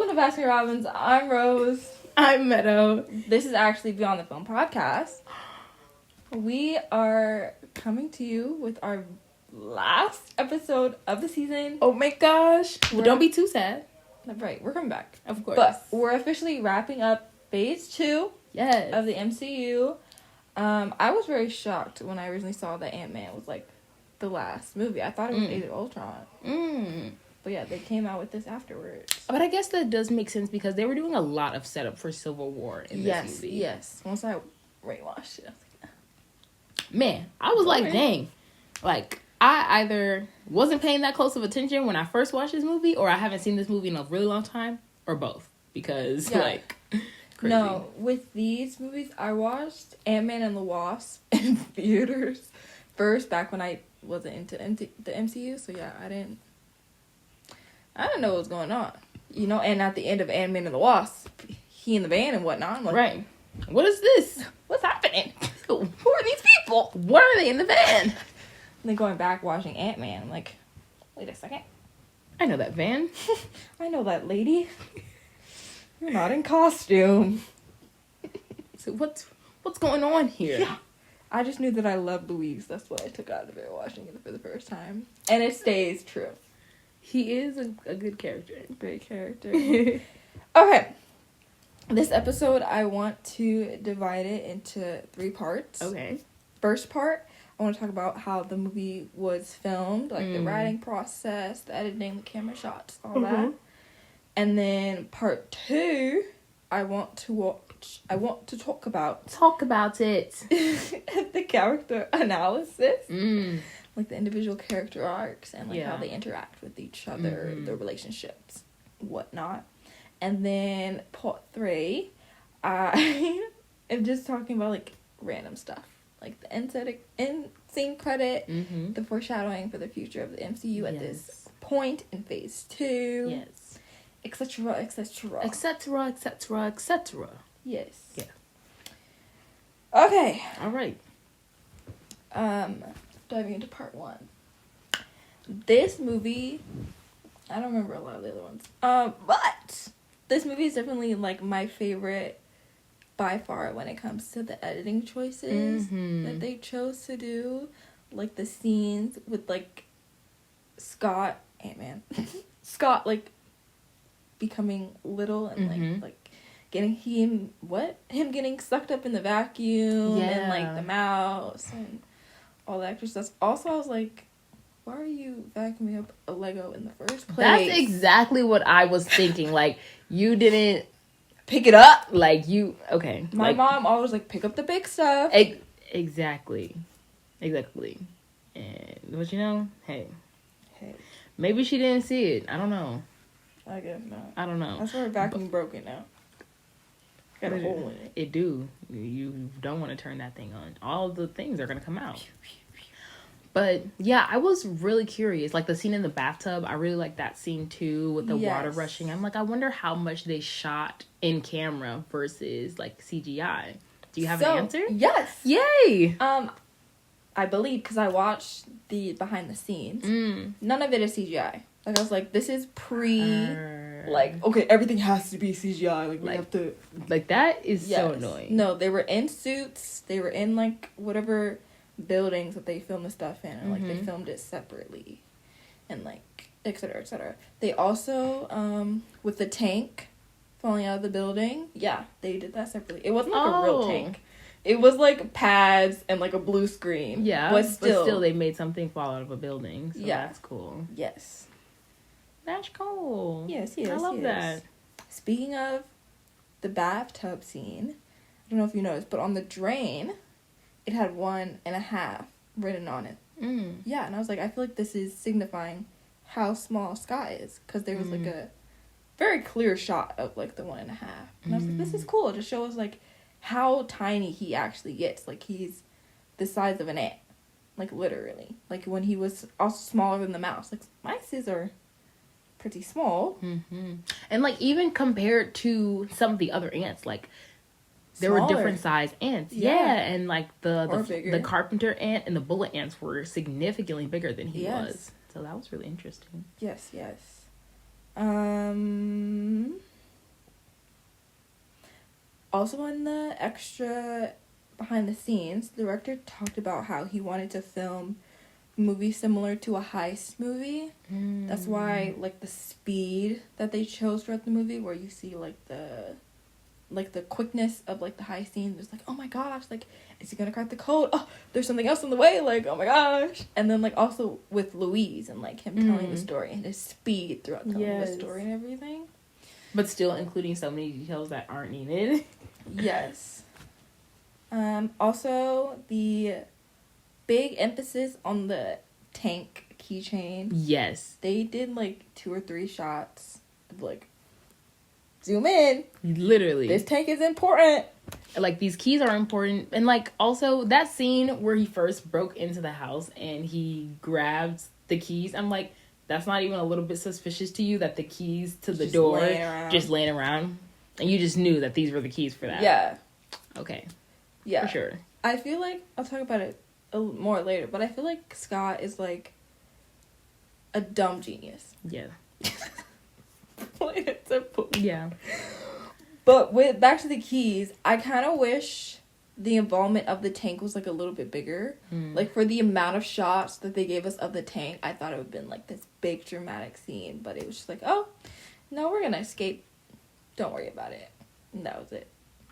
Welcome to Baskin Robbins. I'm Rose. I'm Meadow. This is actually Beyond the Film podcast. We are coming to you with our last episode of the season. Oh my gosh. Well, don't be too sad. Right, we're coming back. Of course. But we're officially wrapping up phase 2 yes. of the MCU. I was very shocked when I originally saw that Ant-Man was like the last movie. I thought it was Age of Ultron. But yeah, they came out with this afterwards. But I guess that does make sense because they were doing a lot of setup for Civil War in this movie. Yes. Once I rewatched it, I was like, man, I was like, dang. Like, I either wasn't paying that close of attention when I first watched this movie, or I haven't seen this movie in a really long time, or both. Because, like, crazy. No, with these movies, I watched Ant-Man and the Wasp in theaters first, back when I wasn't into the MCU. So yeah, I didn't know what was going on. You know, and at the end of Ant-Man and the Wasp, he in the van and whatnot. I'm like, right. What is this? What's happening? Who are these people? What are they in the van? And then going back watching Ant-Man, I'm like, wait a second. I know that van. I know that lady. You're not in costume. So what's going on here? Yeah. I just knew that I loved Louise. That's what I took out of it watching it for the first time. And it stays true. He is a good character. Great character. Okay. This episode, I want to divide it into 3 parts. Okay. First part, I want to talk about how the movie was filmed, like the writing process, the editing, the camera shots, all that. And then part 2, I want to talk about... Talk about it. the character analysis. Like the individual character arcs and like how they interact with each other, their relationships, whatnot. And then part 3, I am just talking about like random stuff. Like the end scene credit, the foreshadowing for the future of the MCU at this point in phase 2. Yes. Etc, etc. Etc, etc, etc. Yes. Yeah. Okay. All right. Diving into part 1. This movie, I don't remember a lot of the other ones. But this movie is definitely like my favorite by far when it comes to the editing choices that they chose to do. Like the scenes with like Scott, Ant-Man, Scott like becoming little and like getting him getting sucked up in the vacuum and like the mouse and all that extra stuff. Also, I was like, why are you vacuuming up a Lego in the first place? That's exactly what I was thinking. Like, you didn't pick it up. Like, you... Okay. My mom always, like, pick up the big stuff. Exactly. And, but you know, hey. Hey. Maybe she didn't see it. I don't know. I guess not. I don't know. That's why her vacuum broken now. Got a hole in it. It do. You don't want to turn that thing on. All the things are going to come out. But, yeah, I was really curious. Like, the scene in the bathtub, I really like that scene, too, with the water rushing. I'm like, I wonder how much they shot in camera versus, like, CGI. Do you have an answer? Yes. Yay! I believe, because I watched the behind the scenes. None of it is CGI. Like, I was like, this is like, okay, everything has to be CGI. Like, we have to... Like, that is so annoying. No, they were in suits. They were in, like, whatever buildings that they filmed the stuff in. And, like, they filmed it separately. And, like, et cetera, et cetera. They also, with the tank falling out of the building, they did that separately. It wasn't, like, a real tank. It was, like, pads and, like, a blue screen. Yeah, but still they made something fall out of a building. So that's cool. Yes. That's cool. Yes. I love that. Speaking of the bathtub scene, I don't know if you noticed, but on the drain, it had 1.5 written on it. Yeah, and I was like, I feel like this is signifying how small Scott is, because there was, like, a very clear shot of, like, the 1.5. And I was like, this is cool. It just shows, like, how tiny he actually gets. Like, he's the size of an ant. Like, literally. Like, when he was also smaller than the mouse. Like, mice are pretty small. And, like, even compared to some of the other ants, like, there were different size ants. Yeah, and, like, the carpenter ant and the bullet ants were significantly bigger than he was. So that was really interesting. Yes. Also in the extra behind the scenes, the director talked about how he wanted to film movie similar to a heist movie. That's why, like, the speed that they chose throughout the movie, where you see like the quickness of like the heist scenes, it's like, oh my gosh, like, is he gonna crack the code? Oh, there's something else in the way, like, oh my gosh. And then like also with Louise and like him telling the story and his speed throughout telling the story and everything, but still including so many details that aren't needed. Yes. Also the big emphasis on the tank keychain. Yes. They did like 2 or 3 shots of like, zoom in. Literally. This tank is important. Like, these keys are important. And like, also that scene where he first broke into the house and he grabs the keys, I'm like, that's not even a little bit suspicious to you that the keys to the door just laying around, and you just knew that these were the keys for that? Yeah. Okay. Yeah. For sure. I feel like, I'll talk about it more later, but I feel like Scott is like a dumb genius. Yeah. Plain and simple. Yeah. But with back to the keys, I kind of wish the involvement of the tank was like a little bit bigger. Like, for the amount of shots that they gave us of the tank, I thought it would have been like this big dramatic scene, but it was just like, oh no, we're gonna escape, don't worry about it, and that was it.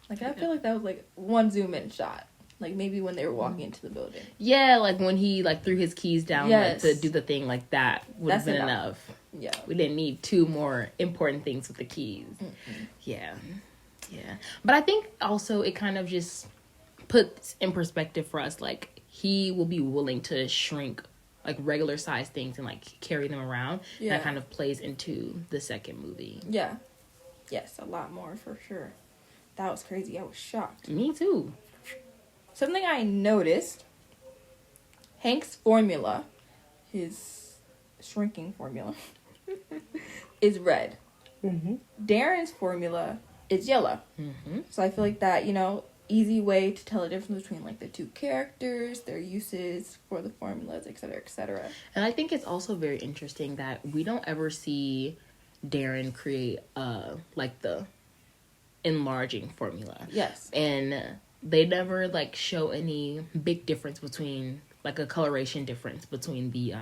Like, I feel like that was like one zoom in shot, like maybe when they were walking into the building. Yeah, like when he like threw his keys down like, to do the thing, like that would have been enough. Yeah, we didn't need 2 more important things with the keys. Yeah. But I think also it kind of just puts in perspective for us, like, he will be willing to shrink like regular size things and like carry them around. Yeah. That kind of plays into the second movie. Yeah. Yes, a lot more for sure. That was crazy. I was shocked. Me too. Something I noticed, Hank's formula, his shrinking formula, is red. Darren's formula is yellow. So I feel like that, easy way to tell the difference between like the 2 characters, their uses for the formulas, etc., etc. And I think it's also very interesting that we don't ever see Darren create like the enlarging formula. Yes. And they never like show any big difference between, like, a coloration difference between the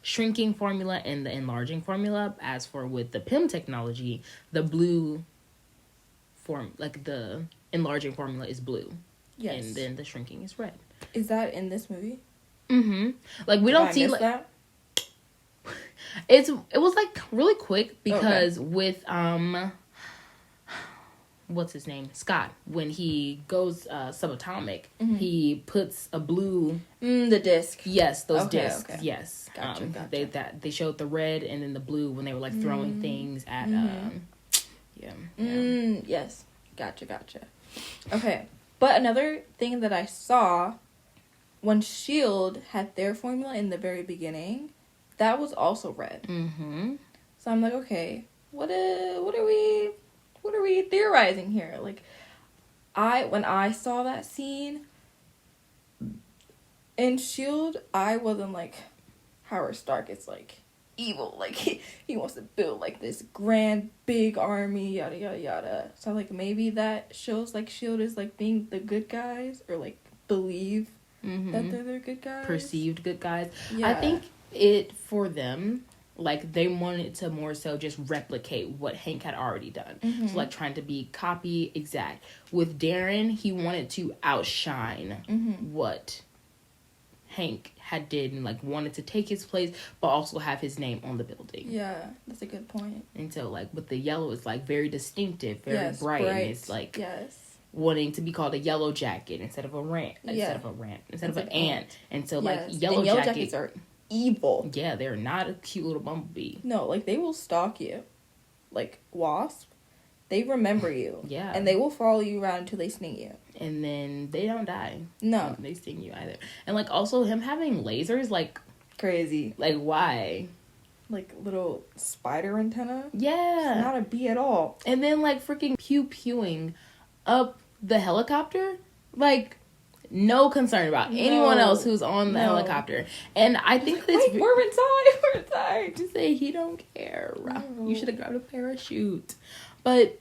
shrinking formula and the enlarging formula. As for with the PIM technology, the blue form, like the enlarging formula is blue. Yes. And then the shrinking is red. Is that in this movie? Like, we don't see like that? It was like really quick because with what's his name? Scott, when he goes subatomic, he puts a blue the disc. Yes, those discs. Okay. Yes. Gotcha. They showed the red and then the blue when they were like throwing things at yes. Gotcha. Okay. But another thing that I saw, when S.H.I.E.L.D. had their formula in the very beginning, that was also red. So I'm like, okay, what are we theorizing here? Like, when I saw that scene in S.H.I.E.L.D., I wasn't like, Howard Stark is like evil, like he wants to build like this grand big army, yada yada yada. So like, maybe that shows like S.H.I.E.L.D. is like being the good guys, or like believe that they're the good guys, perceived good guys. I think it, for them, like, they wanted to more so just replicate what Hank had already done. So like, trying to be copy exact. With Darren, he wanted to outshine what Hank had did, and like wanted to take his place but also have his name on the building. Yeah, that's a good point. And so like with the yellow, it's like very distinctive, very bright, and it's like wanting to be called a yellow jacket instead of a instead of an ant. And so like yellow jackets are evil. Yeah, they're not a cute little bumblebee. No, like, they will stalk you. Like Wasp, they remember you. Yeah. And they will follow you around until they sting you. And then they don't die. No. They sting you either. And like, also him having lasers, like, crazy. Like, why? Like little spider antenna? Yeah. It's not a bee at all. And then like freaking pew-pewing up the helicopter. Like, no concern about anyone else who's on the helicopter. And I think this... Wait, we're inside. To say he don't care. You should have grabbed a parachute. But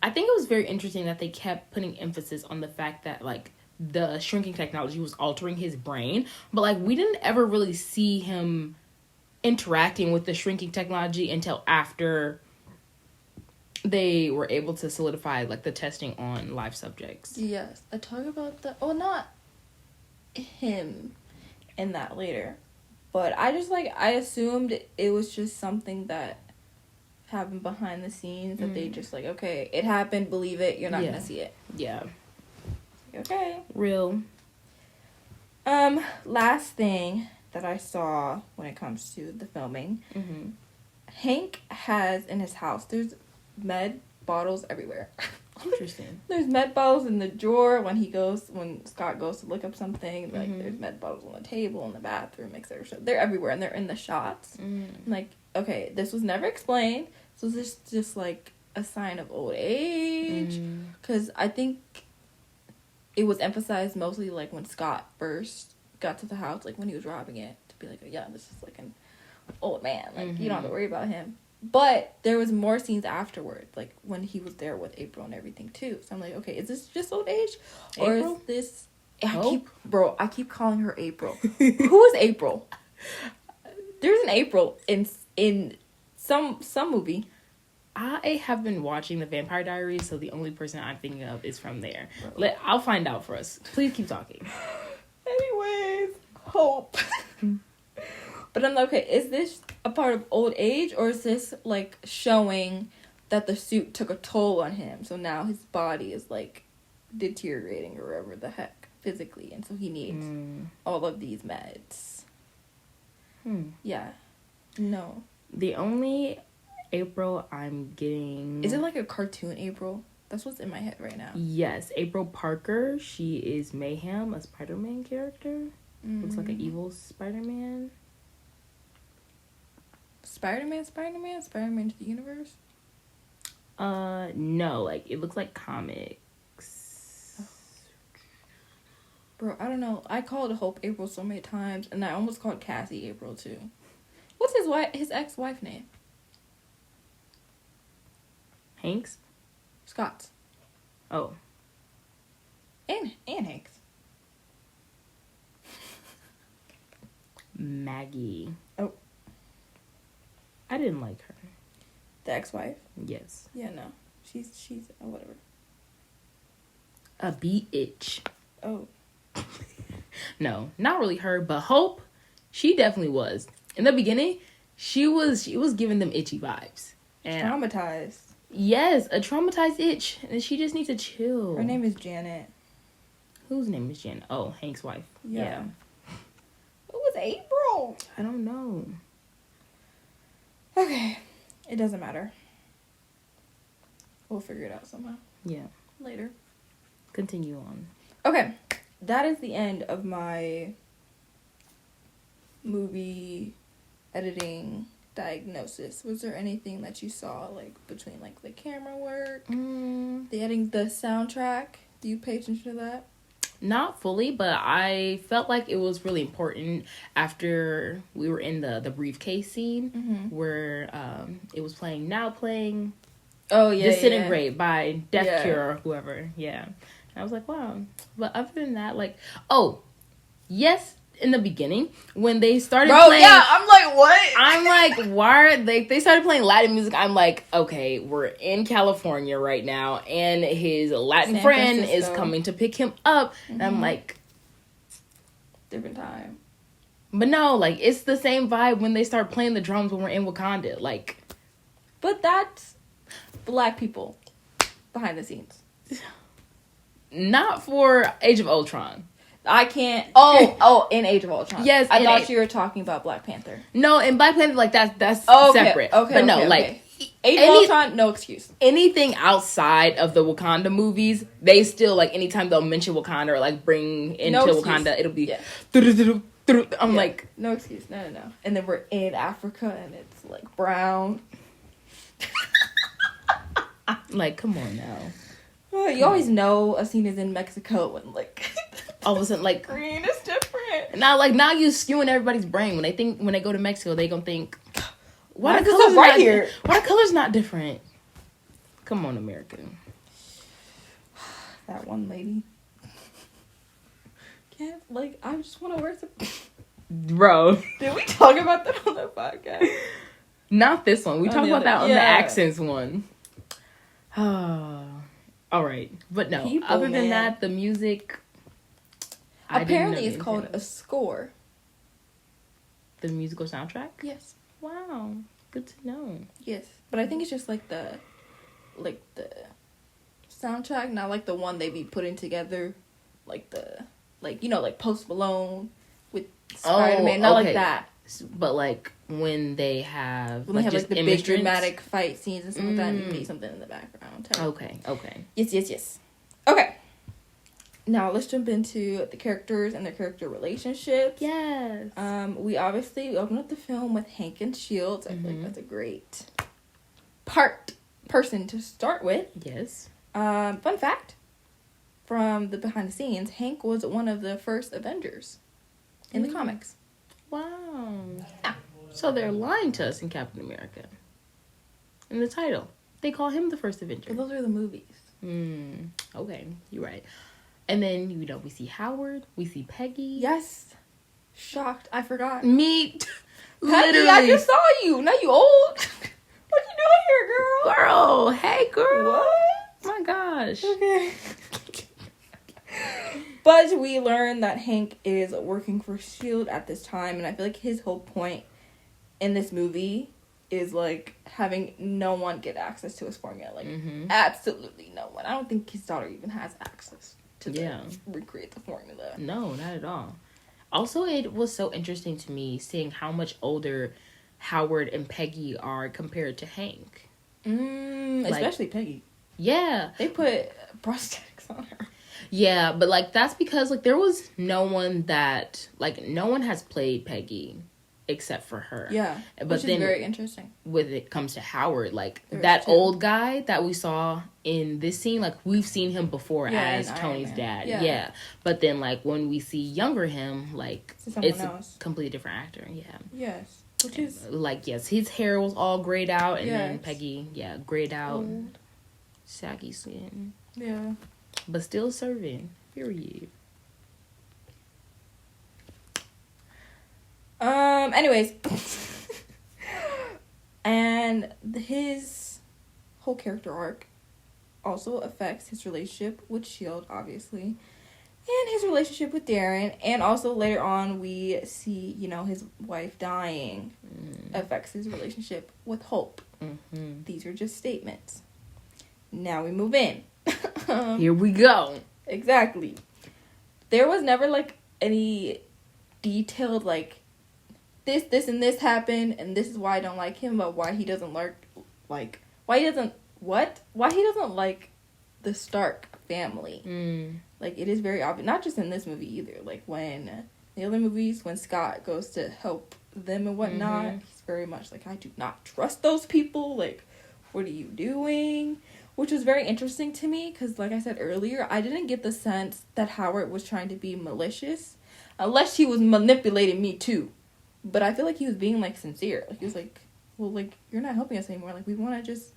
I think it was very interesting that they kept putting emphasis on the fact that, like, the shrinking technology was altering his brain, but, like, we didn't ever really see him interacting with the shrinking technology until after they were able to solidify, like, the testing on live subjects. Yes. I talk about not him in that later, but I just, like, I assumed it was just something that happened behind the scenes, that they just, like, okay, it happened, believe it, you're not gonna see it. Yeah. Okay. Real. Last thing that I saw when it comes to the filming, Hank has in his house, there's med bottles everywhere. Interesting. There's med bottles in the drawer when Scott goes to look up something. Like, there's med bottles on the table, in the bathroom, etc. They're everywhere, and they're in the shots. Like, okay, this was never explained. So is this just, like, a sign of old age? Because I think it was emphasized mostly, like, when Scott first got to the house, like, when he was robbing it, to be like, yeah, this is, like, an old man. Like, you don't have to worry about him. But there was more scenes afterwards, like, when he was there with April and everything, too. So I'm like, okay, is this just old age? Or April? is this... I keep calling her April. Who is April? There's an April in some movie. I have been watching The Vampire Diaries, so the only person I'm thinking of is from there. I'll find out for us. Please keep talking. Anyways, Hope. But I'm like, okay, is this a part of old age, or is this, like, showing that the suit took a toll on him, so now his body is, like, deteriorating or whatever the heck, physically, and so he needs all of these meds. Yeah. No. The only April I'm getting... Is it like a cartoon April? That's what's in my head right now. Yes, April Parker. She is Mayhem, a Spider-Man character. Looks like an evil Spider-Man. Spider-Man to the universe? No, like, it looks like comics. Bro, I don't know. I called Hope April so many times, and I almost called Cassie April, too. What's his ex-wife name? Hanks? Scott's. Oh. And Hanks. Maggie. Oh. I didn't like her. The ex-wife? Yes. Yeah, no. She's whatever. A bitch. Oh. No, not really her, but Hope, she definitely was. In the beginning, she was giving them itchy vibes. And traumatized. Yes, a traumatized itch. And she just needs to chill. Her name is Janet. Whose name is Janet? Oh, Hank's wife. Yeah. Who was April? I don't know. Okay. It doesn't matter. We'll figure it out somehow. Yeah. Later. Continue on. Okay. That is the end of my movie editing diagnosis. Was there anything that you saw, like, between, like, the camera work, the editing, the soundtrack? Do you pay attention to that? Not fully, but I felt like it was really important after we were in the briefcase scene where it was playing Oh, yeah, Disintegrate by Death Cure or whoever. Yeah. And I was like, wow. But other than that, like, oh, yes, in the beginning, when they started playing... yeah, I'm like, what? I'm like, why are they started playing Latin music. I'm like, okay, we're in California right now, and his Latin San friend Francisco. is coming to pick him up. And I'm like... Different time. But no, like, it's the same vibe when they start playing the drums when we're in Wakanda. Like... But that's Black people behind the scenes. Not for Age of Ultron. I can't... Oh, in Age of Ultron. Yes, I thought you were talking about Black Panther. No, in Black Panther, like, that's Okay, separate. Okay, but no, okay, like... Age of Ultron, no excuse. Anything outside of the Wakanda movies, they still, like, anytime they'll mention Wakanda or, like, bring into Wakanda, it'll be... Yeah. I'm like... No excuse. No. And then we're in Africa, and it's, like, brown. Like, come on now. You always know a scene is in Mexico when, like... All of a sudden, like... green is different. Now you skewing everybody's brain. When they go to Mexico, they gonna think... Why is this right here? Why the color's not different? Come on, America. That one lady. Can't, like, I just want to wear some... Bro. Did we talk about that on the podcast? Not this one. We talked about that on the yeah. accents one. All right. But no, People, other than man. that, the music... Apparently it's called a score. The musical soundtrack? Yes. Wow. Good to know. Yes. But I think it's just like the soundtrack, not like the one they be putting together. Like like Post Malone with Spider-Man. Not like that. But like when they have... When they have like the big dramatic fight scenes and stuff like that, and you need something in the background. Okay. Yes. Okay. Now let's jump into the characters and their character relationships. Yes. We open up the film with Hank and Shields. I feel like that's a great person to start with. Yes. Fun fact from the behind the scenes, Hank was one of the first Avengers in the comics. Wow. Yeah. So they're lying to us in Captain America. In the title, they call him the first Avenger. But those are the movies. Okay, you're right. And then, we see Howard. We see Peggy. Yes. Shocked. I forgot. Me. Peggy, Literally. I just saw you. Now you old. What you doing here, girl? Girl. Hey, girl. What? My gosh. Okay. But we learn that Hank is working for S.H.I.E.L.D. at this time. And I feel like his whole point in this movie is, like, having no one get access to his formula. Like, absolutely no one. I don't think his daughter even has access to recreate the formula. No, not at all. Also, it was so interesting to me seeing how much older Howard and Peggy are compared to Hank. Especially Peggy. Yeah. They put prosthetics on her. Yeah, but, like, that's because, like, there was no one that... Like, no one has played Peggy except for her. Yeah, but which then is very interesting. When it comes to Howard, like, There's that two. old guy that we saw in this scene, like, we've seen him before as Tony's dad. Yeah. But then, like, when we see younger him, like, it's a completely different actor. Yeah. Yes. Which is... Like, yes, his hair was all grayed out, and then Yes. Peggy, grayed out. Old. Saggy skin. Yeah. But still serving. Period. Anyways. And his whole character arc also affects his relationship with S.H.I.E.L.D., obviously. And his relationship with Darren. And also later on we see, his wife dying affects his relationship with Hope. These are just statements. Now we move in. Here we go. Exactly. There was never, like, any detailed, like, this, and this happened, and this is why I don't like him, but why he doesn't why he doesn't like the Stark family. Like, it is very obvious, not just in this movie either. Like, when the other movies, when Scott goes to help them and whatnot, he's very much like, I do not trust those people. Like, what are you doing? Which was very interesting to me, because like I said earlier, I didn't get the sense that Howard was trying to be malicious, unless he was manipulating me too. But I feel like he was being, like, sincere. Like, he was like, well, like, you're not helping us anymore. Like, we want to just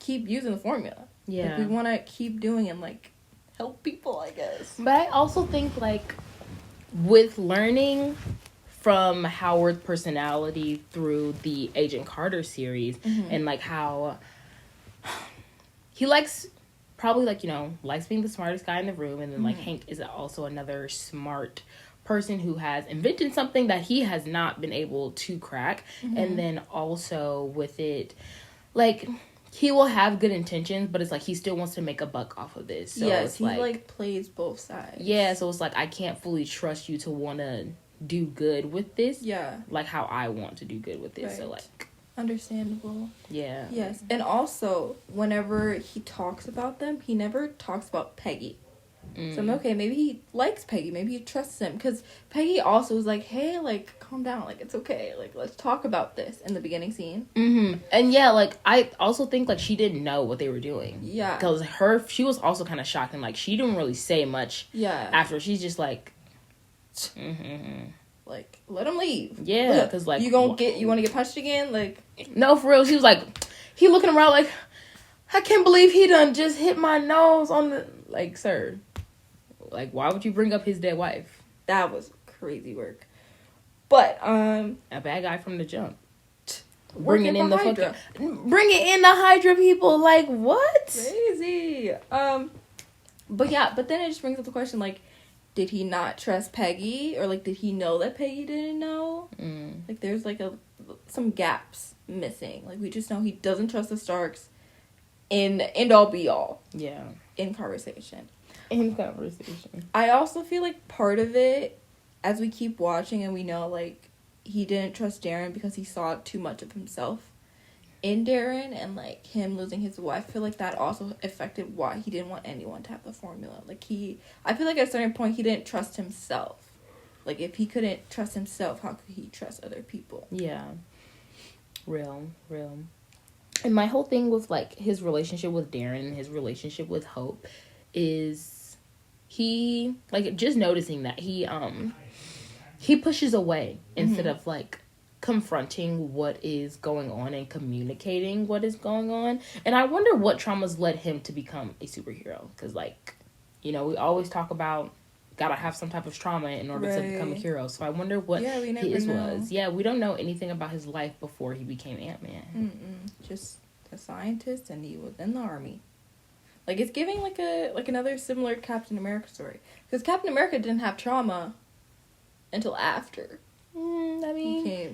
keep using the formula. Yeah. Like, we want to keep doing and, like, help people, I guess. But I also think, like, with learning from Howard's personality through the Agent Carter series, and, like, how he likes being the smartest guy in the room, and then, like, Hank is also another smart person who has invented something that he has not been able to crack. And then also with it, like, he will have good intentions, but it's like he still wants to make a buck off of this. So yes, it's he like plays both sides. Yeah, so it's like, I can't fully trust you to want to do good with this. Yeah. Like how I want to do good with this. Right. So, like, understandable. Yeah. Yes. And also, whenever he talks about them, he never talks about Peggy. So I'm okay, maybe he likes Peggy, maybe he trusts him, because Peggy also was like, hey, like, calm down, like, it's okay, like, let's talk about this in the beginning scene. And yeah, like, I also think, like, she didn't know what they were doing. Yeah. Because she was also kind of shocked, and, like, she didn't really say much. Yeah. After, she's just like, like, let him leave. Yeah, because, like, you want to get punched again? Like, no, for real, she was like, he looking around like, I can't believe he done just hit my nose on the, Like, sir, like, why would you bring up his dead wife? That was crazy work. But a bad guy from the jump. Bringing in the Hydra. Bringing in the Hydra people. Like, what? Crazy. But yeah, but then it just brings up the question, like, did he not trust Peggy, or like, did he know that Peggy didn't know? Like, there's like some gaps missing. Like, we just know he doesn't trust the Starks. In end all be all. Yeah. In conversation. I also feel like part of it, as we keep watching and we know, like, he didn't trust Darren because he saw too much of himself in Darren, and like him losing his wife. I feel like that also affected why he didn't want anyone to have the formula. Like, I feel like at a certain point he didn't trust himself. Like, if he couldn't trust himself, how could he trust other people? Yeah. Real. And my whole thing with, like, his relationship with Darren, his relationship with Hope, is he, like, just noticing that he pushes away instead of, like, confronting what is going on and communicating what is going on. And I wonder what traumas led him to become a superhero. Because, like, you know, we always talk about gotta have some type of trauma in order to become a hero. So I wonder what his was. Yeah, we don't know anything about his life before he became Ant-Man. Just a scientist, and he was in the army. Like, it's giving like another similar Captain America story. Because Captain America didn't have trauma until after. Yeah,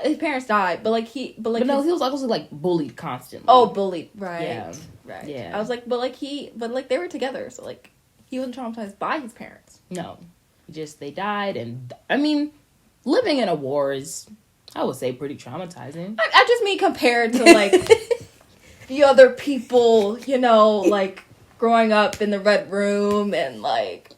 his parents died, but he was also like bullied constantly. Oh, bullied, right? Yeah, right. Yeah. I was like, but they were together, so like he wasn't traumatized by his parents. No, just they died, and I mean, living in a war is, I would say, pretty traumatizing. I just mean compared to like the other people, you know, like growing up in the Red Room and like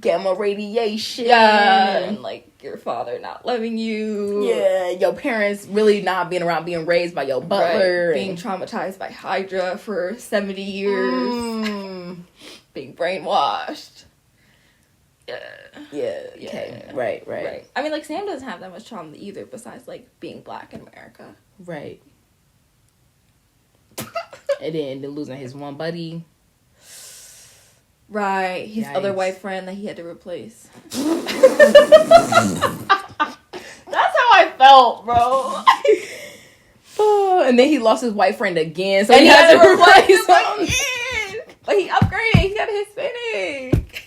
gamma radiation, and like your father not loving you. Yeah, your parents really not being around, being raised by your butler. Right. Being traumatized by Hydra for 70 years. Being brainwashed. Yeah. Okay. Right. I mean, like, Sam doesn't have that much trauma either, besides, like, being black in America. Right. And then losing his one buddy. Right, his other white friend that he had to replace. That's how I felt, bro. And then he lost his white friend again, so he had to replace him. But he upgraded. He got Hispanic.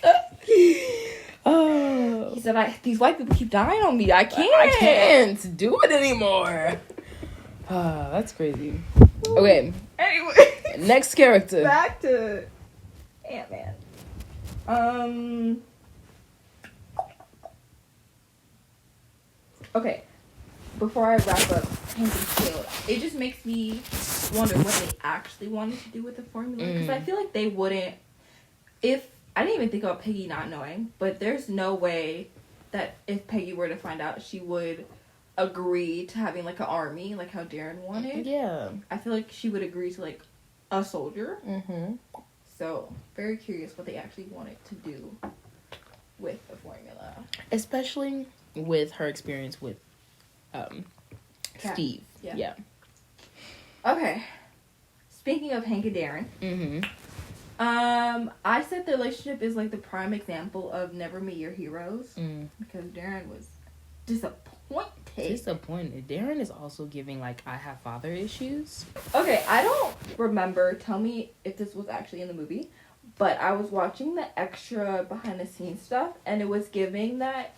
He said, "These white people keep dying on me. I can't do it anymore." That's crazy. Okay. Anyway, next character. Back to Ant-Man. Okay, before I wrap up Hank and Shield, it just makes me wonder what they actually wanted to do with the formula. Because I feel like they wouldn't, I didn't even think about Peggy not knowing, but there's no way that if Peggy were to find out, she would agree to having like an army, like how Darren wanted. Yeah. I feel like she would agree to like a soldier. Mm-hmm. So, very curious what they actually wanted to do with the formula. Especially with her experience with Steve. Yeah. Okay. Speaking of Hank and Darren. Mm-hmm. I said the relationship is like the prime example of never meet your heroes. Because Darren was disappointed. Darren is also giving like I have father issues. Okay, I don't remember. Tell me if this was actually in the movie. But I was watching the extra behind the scenes stuff, and it was giving that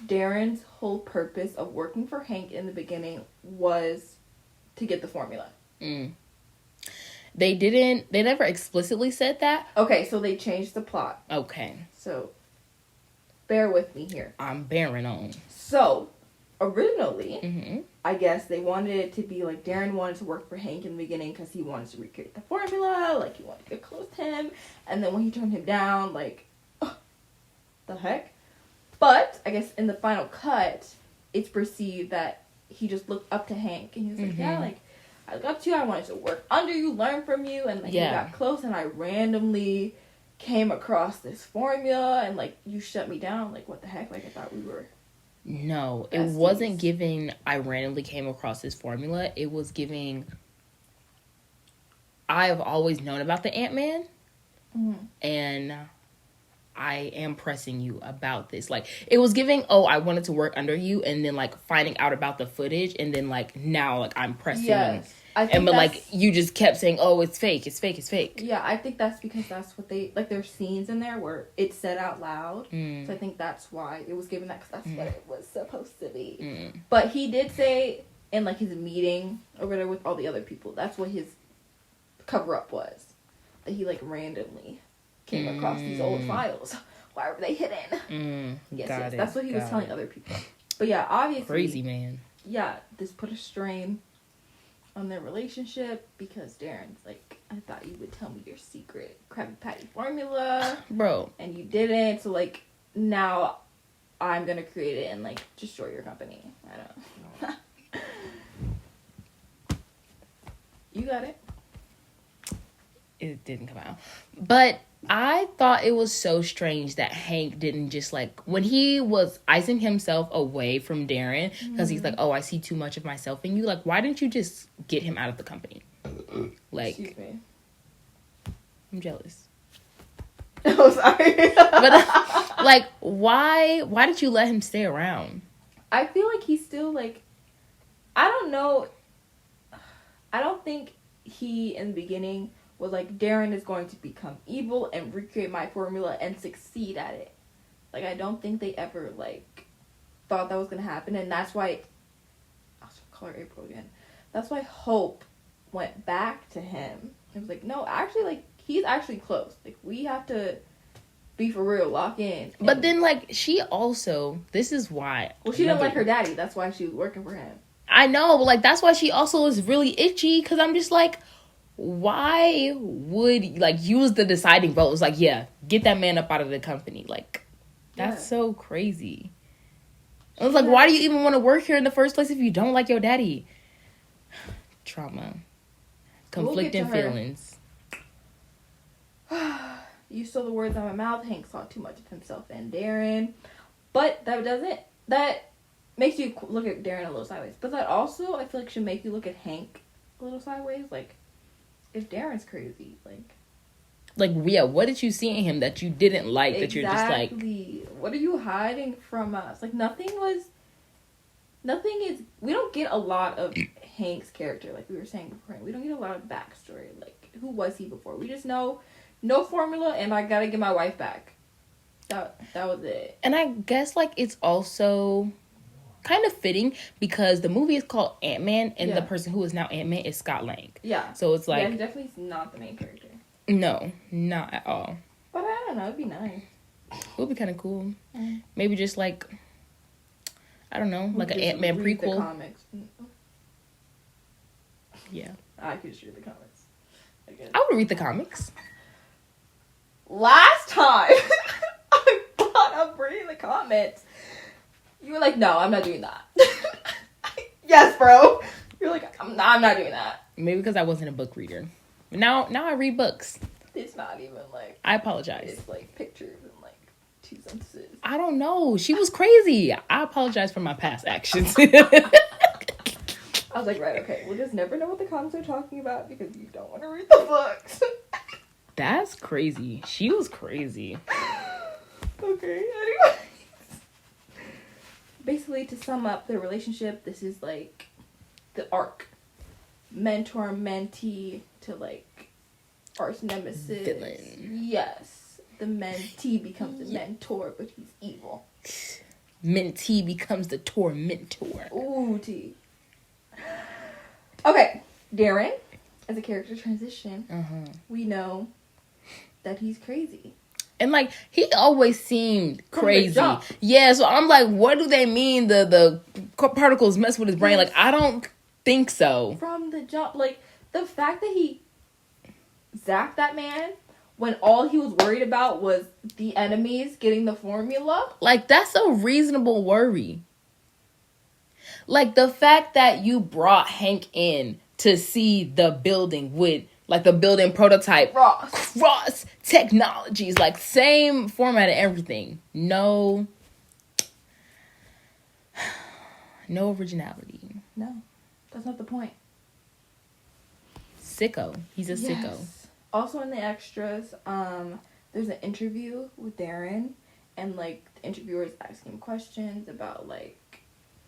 Darren's whole purpose of working for Hank in the beginning was to get the formula. They never explicitly said that. Okay, so they changed the plot. Okay. So, bear with me here. I'm bearing on. So, originally, I guess they wanted it to be like Darren wanted to work for Hank in the beginning because he wanted to recreate the formula, like he wanted to get close to him, and then when he turned him down, like, the heck? But, I guess in the final cut, it's perceived that he just looked up to Hank, and he was like, yeah, like, I look up to you, I wanted to work under you, learn from you, and like, we got close, and I randomly came across this formula, and like, you shut me down, like, what the heck? Like, I thought we were... No, it wasn't giving I randomly came across this formula. It was giving I have always known about the Ant-Man, and I am pressing you about this. Like, it was giving, oh, I wanted to work under you, and then, like, finding out about the footage, and then, like, now, like, I'm pressing. Yes. But, like, you just kept saying, oh, it's fake, it's fake, it's fake. Yeah, I think that's because that's what they, like, there's scenes in there where it's said out loud. So I think that's why it was given that, because that's what it was supposed to be. But he did say in, like, his meeting over there with all the other people, that's what his cover-up was. That he, like, randomly came across these old files. Why were they hidden? Yes. That's what he was telling other people. But yeah, obviously. Crazy, man. Yeah, this put a strain on their relationship because Darren's like, I thought you would tell me your secret Krabby Patty formula. Bro. And you didn't. So, like, now I'm going to create it and, like, destroy your company. I don't know. You got it. It didn't come out. But I thought it was so strange that Hank didn't just, like, when he was icing himself away from Darren, because he's like, oh, I see too much of myself in you. Like, why didn't you just get him out of the company? Like, excuse me. I'm jealous. Oh, sorry. But, like, why did you let him stay around? I feel like he's still, like, I don't know. I don't think he, in the beginning, was like, Darren is going to become evil and recreate my formula and succeed at it. Like, I don't think they ever, like, thought that was going to happen. And that's why, I'll call her April again. That's why Hope went back to him. It was like, no, actually, like, he's actually close. Like, we have to be for real, lock in. But then, like, she also, this is why. Well, she didn't like her daddy. That's why she was working for him. I know, but, like, that's why she also is really itchy, because I'm just like, why would, like, use the deciding vote? It was like, yeah, get that man up out of the company. Like, that's so crazy. I was like, why do you even want to work here in the first place if you don't like your daddy? Trauma. Conflicting feelings. You stole the words out of my mouth. Hank saw too much of himself and Darren. But that makes you look at Darren a little sideways. But that also, I feel like, should make you look at Hank a little sideways. Like, if Darren's crazy, like, yeah, what did you see in him that you didn't like, exactly. that you're just like, what are you hiding from us? Like, nothing is, we don't get a lot of Hank's character, like we were saying before. We don't get a lot of backstory, like, who was he before? We just know, no formula, and I gotta get my wife back. That was it. And I guess, like, it's also kind of fitting because the movie is called Ant-Man, and the person who is now Ant-Man is Scott Lang. Yeah. So it's like... Yeah, he definitely is not the main character. No, not at all. But I don't know, it'd be nice. It would be kind of cool. Maybe just, like, I don't know, like an Ant-Man prequel. The comics. Yeah. I could just read the comics. I would read the comics. Last time I brought up reading the comics, you were like, no, I'm not doing that. Yes, bro. You're like, I'm not doing that. Maybe because I wasn't a book reader. Now I read books. It's not even like... I apologize. It's like pictures and like 2 sentences. I don't know. She was crazy. I apologize for my past actions. I was like, right, okay. We'll just never know what the comics are talking about because you don't want to read the books. That's crazy. She was crazy. Okay, anyway. Basically, to sum up the relationship, this is like the arc. Mentor, mentee to like arch nemesis. Villain. Yes. The mentee becomes the mentor, but he's evil. Mentee becomes the tormentor. Ooh, tea. Okay, Darren, as a character transition, we know that he's crazy. And, like, he always seemed crazy. Yeah, so I'm like, what do they mean the particles mess with his brain? Like, I don't think so. From the jump, like, the fact that he zapped that man when all he was worried about was the enemies getting the formula. Like, that's a reasonable worry. Like, the fact that you brought Hank in to see the building with... like the building prototype. Cross technologies. Like same format and everything. No originality. No. That's not the point. Sicko. He's a sicko. Also in the extras, there's an interview with Darren, and like the interviewer is asking him questions about like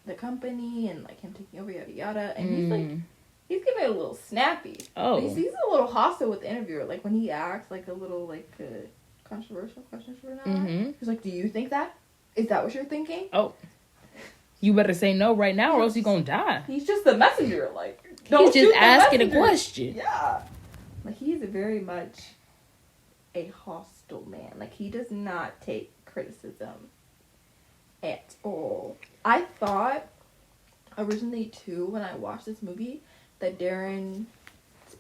the company and like him taking over, yada yada, and he's getting a little snappy. Oh, he's a little hostile with the interviewer, like when he asks like a little like controversial questions for now. He's like, "Do you think that? Is that what you're thinking?" Oh, you better say no right now, or else you're gonna die. He's just the messenger, like he's just asking a question. Yeah, like he's very much a hostile man. Like he does not take criticism at all. I thought originally too when I watched this movie that Darren's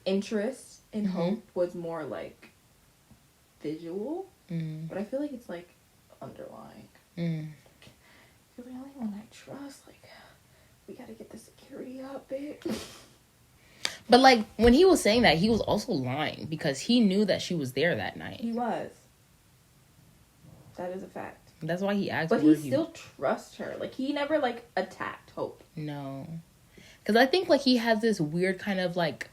interest in Hope was more like visual, but I feel like it's like underlying. You're the only one I trust. Like, we gotta get the security up, bitch. But like when he was saying that, he was also lying because he knew that she was there that night. He was. That is a fact. That's why he asked. But he still trusts her. Like he never like attacked Hope. No, because I think like he has this weird kind of like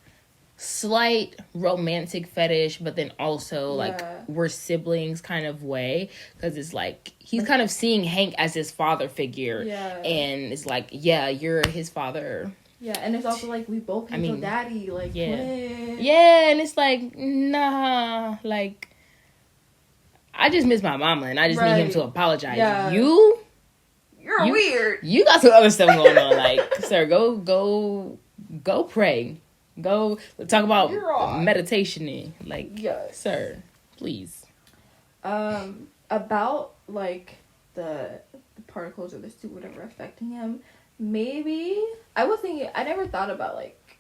slight romantic fetish, but then also like we're siblings kind of way, because it's like he's kind of seeing Hank as his father figure, and it's like, yeah, you're his father. Yeah, and it's also like we both have daddy, like yeah, and it's like nah, like I just miss my mama, and I just need him to apologize. Yeah. You're weird. You got some other stuff going on, like sir, go pray. Go talk about meditation, like, sir, please. About like the particles or the suit, whatever, affecting him. Maybe I was thinking. I never thought about like,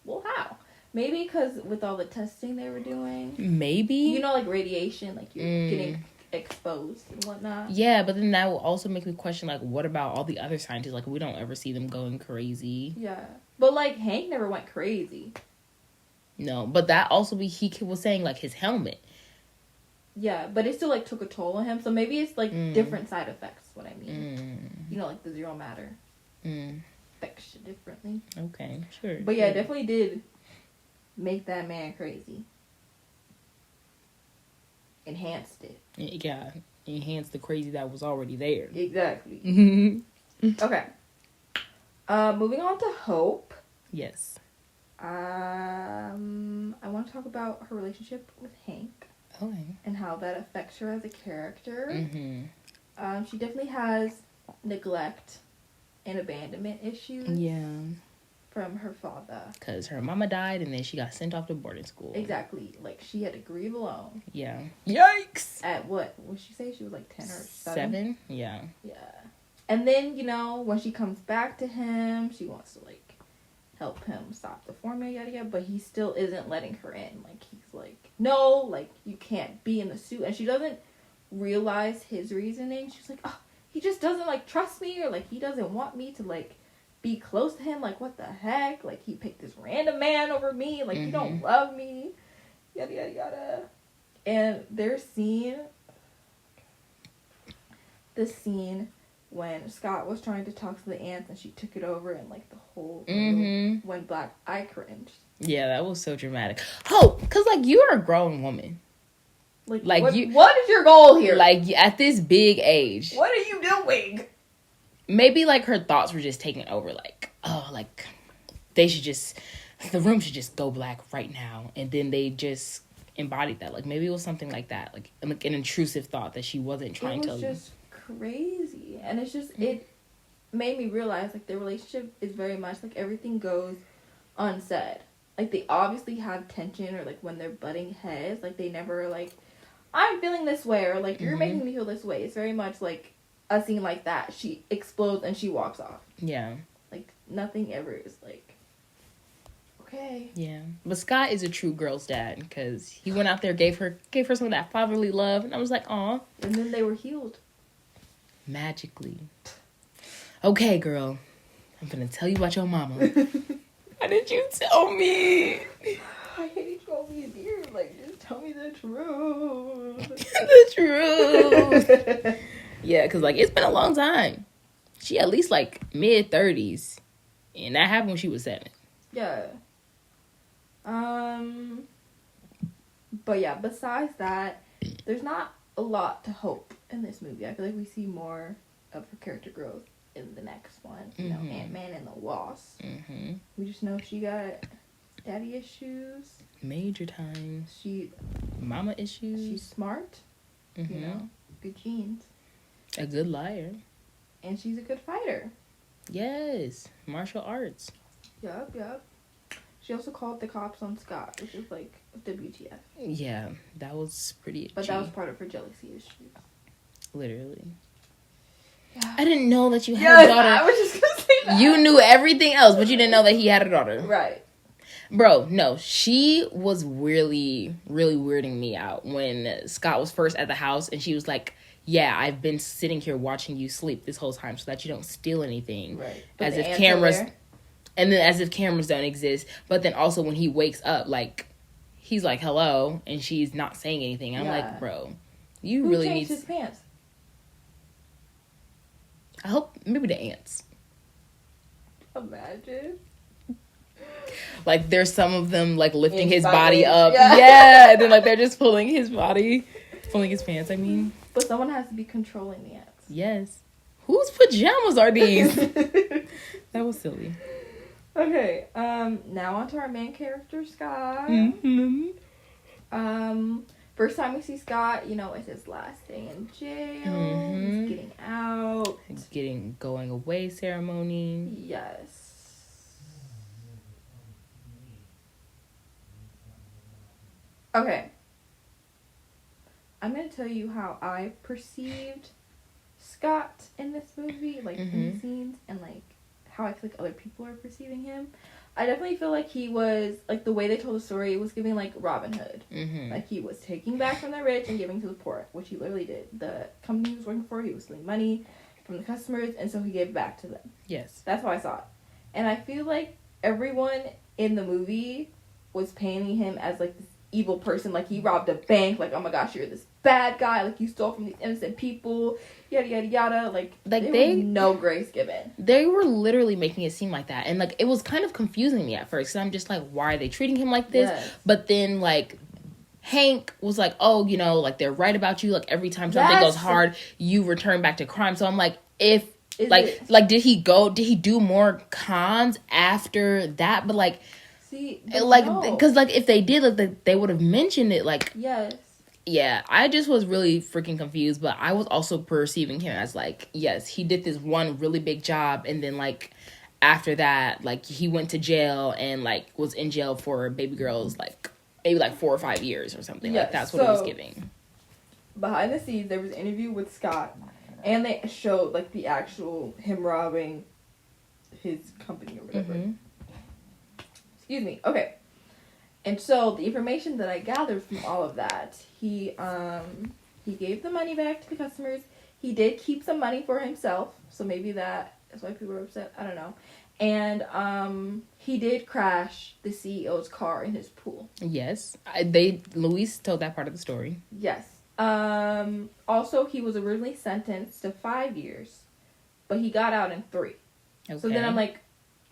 well, how? Maybe because with all the testing they were doing. Maybe like radiation, like you're getting exposed and whatnot. Yeah, but then that will also make me question like, what about all the other scientists? Like, we don't ever see them going crazy. Yeah. But, like, Hank never went crazy. No, but that also he was saying, like, his helmet. Yeah, but it still, like, took a toll on him. So maybe it's, like, different side effects, what I mean. Like, the zero matter. Affects you differently. Okay, sure. But, yeah, it definitely did make that man crazy. Enhanced it. Yeah, enhanced the crazy that was already there. Exactly. Okay. Moving on to Hope. Yes. I want to talk about her relationship with Hank. Okay. And how that affects her as a character. She definitely has neglect and abandonment issues. Yeah. From her father. Because her mama died and then she got sent off to boarding school. Exactly. Like, she had to grieve alone. Yeah. Yikes! At what? What did she say? She was like 10 or 7? 7? Yeah. Yeah. And then, when she comes back to him, she wants to, like, help him stop the formula, yada yada, but he still isn't letting her in. Like, he's like, no, like, you can't be in the suit. And she doesn't realize his reasoning. She's like, oh, he just doesn't, like, trust me, or, like, he doesn't want me to, like, be close to him. Like, what the heck? Like, he picked this random man over me. Like, you don't love me. Yada yada yada. And the scene when Scott was trying to talk to the ants and she took it over and like the whole room went black. I cringed. Yeah, that was so dramatic. Oh, because like you're a grown woman. Like what is your goal here? Like at this big age. What are you doing? Maybe like her thoughts were just taking over. Like, oh, like the room should just go black right now. And then they just embodied that. Like maybe it was something like that. Like an intrusive thought that she wasn't trying to. It was just crazy. And it's just, it made me realize like their relationship is very much like everything goes unsaid. Like they obviously have tension, or like when they're butting heads, like they never like, I'm feeling this way, or like you're making me feel this way. It's very much like a scene like that. She explodes and she walks off. Yeah. Like nothing ever is like, okay. Yeah. But Scott is a true girl's dad, because he went out there, gave her some of that fatherly love, and I was like, aw. And then they were healed. Magically. Okay, girl. I'm gonna tell you about your mama. Why did you tell me? I hate you all these years. Like, just tell me the truth. The truth. Yeah, because, like, it's been a long time. She at least, like, mid-30s. And that happened when she was 7. Yeah. But yeah, besides that, there's not a lot to hope in this movie. I feel like we see more of her character growth in the next one. You know, Ant-Man and the Wasp. Mm-hmm. We just know she got daddy issues. Major time. Mama issues. She's smart. Mm-hmm. You know, good genes. A good liar. And she's a good fighter. Yes. Martial arts. Yup. She also called the cops on Scott, which is like WTF. Yeah, that was pretty itchy. But that was part of her jealousy issues. Literally. Yeah. I didn't know that you had a daughter. I was just gonna say that. You knew everything else, but you didn't know that he had a daughter. Right. Bro, no, she was really, really weirding me out when Scott was first at the house and she was like, yeah, I've been sitting here watching you sleep this whole time so that you don't steal anything. Right. As if cameras... And then as if cameras don't exist. But then also when he wakes up, like, he's like, hello. And she's not saying anything. I'm like, bro, you really need... Who changed his pants? I hope maybe the ants. Imagine. Like, there's some of them, like, lifting his body body. up. Yeah. And then, like, they're just pulling his body. Pulling his pants, I mean. But someone has to be controlling the ants. Yes. Whose pajamas are these? That was silly. Okay, now on to our main character, Scott. Mm-hmm. First time we see Scott, you know, it's his last day in jail. Mm-hmm. He's getting out. Going away ceremony. Yes. Okay. I'm going to tell you how I perceived Scott in this movie, like, in the scenes, and, like, how I feel like other people are perceiving him. I definitely feel like he was, like, the way they told the story, it was giving, like, Robin Hood. Mm-hmm. Like, he was taking back from the rich and giving to the poor, which he literally did. The company he was working for, he was stealing money from the customers, and so he gave back to them. Yes. That's how I saw it. And I feel like everyone in the movie was painting him as, like, this evil person. Like, he robbed a bank. Like, oh my gosh, you're this bad guy. Like, you stole from these innocent people. Yada, yada, yada. Like there was no grace given. They were literally making it seem like that. And, like, it was kind of confusing me at first. Because I'm just like, why are they treating him like this? Yes. But then, like, Hank was like, oh, you know, like, they're right about you. Like, every time something goes hard, you return back to crime. So I'm like, did he do more cons after that? But, like, see, like, because, like, if they did, like, they would have mentioned it, like, yes. Yeah, I just was really freaking confused, but I was also perceiving him as, like, yes, he did this one really big job, and then, like, after that, like, he went to jail and, like, was in jail for baby girls, like, maybe, like, 4 or 5 years or something. Yes, like, that's what it was giving. Behind the scenes, there was an interview with Scott, and they showed, like, the actual him robbing his company or whatever. Mm-hmm. Excuse me. Okay. And so the information that I gathered from all of that, he gave the money back to the customers. He did keep some money for himself, so maybe that's why people were upset. I don't know. And he did crash the CEO's car in his pool. Yes, Luis told that part of the story. Yes. Also, he was originally sentenced to 5 years, but he got out in 3. Okay. So then I'm like,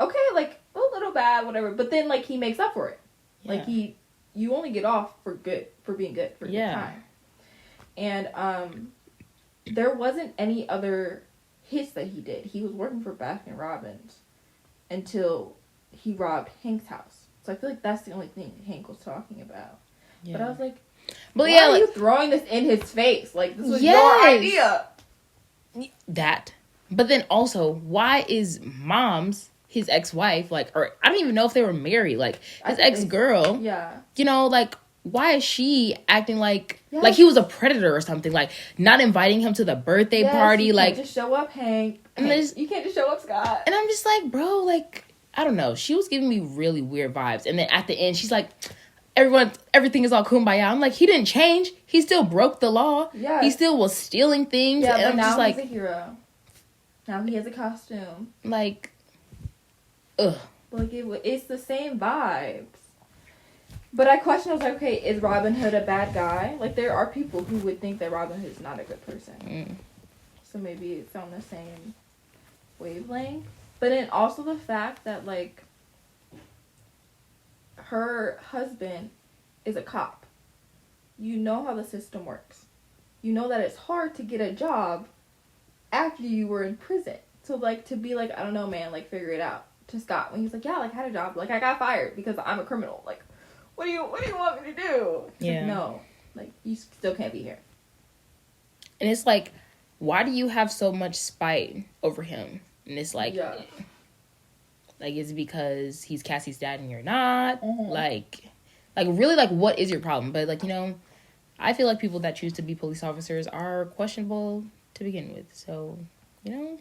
okay, like a little bad, whatever. But then like he makes up for it. Yeah. Like, you only get off for being good, for good time. And, there wasn't any other hits that he did. He was working for Baskin Robbins until he robbed Hank's house. So I feel like that's the only thing Hank was talking about. Yeah. But I was like, why are you throwing this in his face? Like, this was your idea. That. But then also, why is his ex-wife, like, or I don't even know if they were married, like, his ex-girl, you know, like, why is she acting like he was a predator or something, like, not inviting him to the birthday party, you like, can't just show up, Hank. You can't just show up, Scott. And I'm just like, bro, like, I don't know, she was giving me really weird vibes, and then at the end, she's like, everything is all kumbaya. I'm like, he didn't change, he still broke the law, he still was stealing things, and I'm just like, he's a hero. Now he has a costume. Like, ugh. Like, it's the same vibes. But I question, I was like, okay, is Robin Hood a bad guy? Like, there are people who would think that Robin Hood is not a good person. So maybe it's on the same wavelength. But then also the fact that, like, her husband is a cop. you know how the system works. You know that it's hard to get a job after you were in prison. So, like, to be like, I don't know, man, like, figure it out. To Scott, when he's like, yeah, like, I had a job. Like, I got fired because I'm a criminal. Like, what do you want me to do? It's like, no. Like, you still can't be here. And it's like, why do you have so much spite over him? And it's like, like, is it because he's Cassie's dad and you're not? Mm-hmm. Like, really, like, what is your problem? But, like, you know, I feel like people that choose to be police officers are questionable to begin with. So, you know,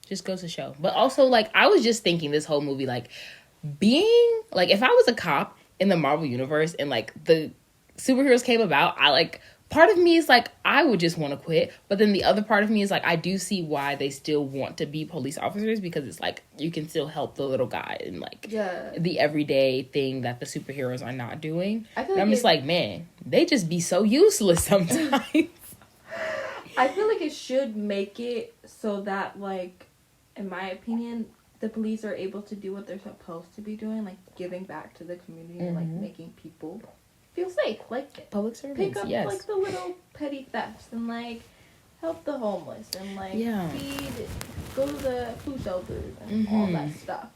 just goes to show. But also, like, I was just thinking this whole movie, like, being, like, if I was a cop in the Marvel Universe and, like, the superheroes came about, I, like, part of me is like, I would just want to quit. But then the other part of me is like, I do see why they still want to be police officers, because it's like, you can still help the little guy and like the everyday thing that the superheroes are not doing. And I'm just like, man, they just be so useless sometimes. I feel like it should make it so that, like, in my opinion, the police are able to do what they're supposed to be doing, like giving back to the community and like making people feel safe, like public servants, pick up like the little petty thefts and like help the homeless and like feed, go to the food shelters and all that stuff.